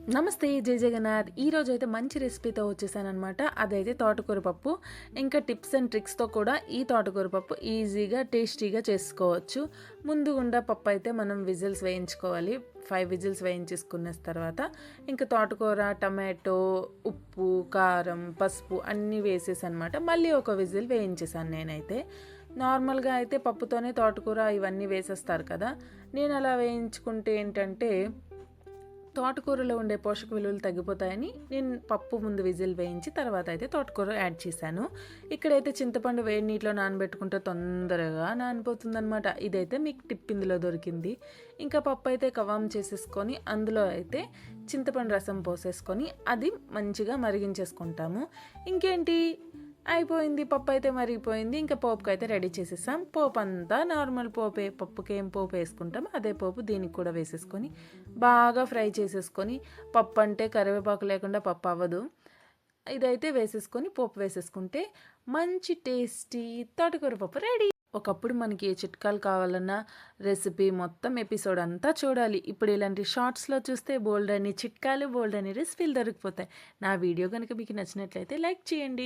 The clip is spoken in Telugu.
నమస్తే జై జగన్నాథ్. ఈరోజైతే మంచి రెసిపీతో వచ్చేసానమాట. అదైతే తోటకూర పప్పు. ఇంకా టిప్స్ అండ్ ట్రిక్స్తో కూడా ఈ తోటకూర పప్పు ఈజీగా టేస్టీగా చేసుకోవచ్చు. ముందుగుండా పప్పు అయితే మనం విజిల్స్ వేయించుకోవాలి. 5 విజిల్స్ వేయించేసుకున్న తర్వాత ఇంకా తోటకూర, టమాటో, ఉప్పు, కారం, పసుపు అన్నీ వేసేసి అనమాట మళ్ళీ ఒక విజిల్ వేయించేసాను నేనైతే. నార్మల్గా అయితే పప్పుతోనే తోటకూర ఇవన్నీ వేసేస్తారు కదా. నేను అలా వేయించుకుంటే ఏంటంటే తోటకూరలో ఉండే పోషక విలువలు తగ్గిపోతాయని నేను పప్పు ముందు విజిల్ వేయించి తర్వాత అయితే తోటకూర యాడ్ చేశాను. ఇక్కడైతే చింతపండు వేడి నీటిలో నానబెట్టుకుంటే తొందరగా నానిపోతుందనమాట. ఇదైతే మీకు టిప్ ఇందులో దొరికింది. ఇంకా పప్పు అయితే కవాం చేసేసుకొని అందులో అయితే చింతపండు రసం పోసేసుకొని అది మంచిగా మరిగించేసుకుంటాము. ఇంకేంటి, అయిపోయింది. పప్పు అయితే మరిగిపోయింది. ఇంకా పోపుకి అయితే రెడీ చేసేసాం. పోపు అంతా నార్మల్ పోపే, పప్పుకి ఏం పోపు వేసుకుంటాం అదే పోపు దీనికి కూడా వేసేసుకొని బాగా ఫ్రై చేసేసుకొని, పప్పు అంటే కరివేపాకు లేకుండా పప్పు అవ్వదు. ఇదైతే వేసేసుకొని పోపు వేసేసుకుంటే మంచి టేస్టీ తోటకూర పప్పు రెడీ. ఒకప్పుడు మనకి ఏ చిట్కాలు కావాలన్నా రెసిపీ మొత్తం ఎపిసోడ్ అంతా చూడాలి. ఇప్పుడు ఇలాంటి షార్ట్స్లో చూస్తే బోల్డ్ అని చిట్కాలు, బోల్డ్ అని రెసిపీలు దొరికిపోతాయి. నా వీడియో కనుక మీకు నచ్చినట్లయితే లైక్ చేయండి.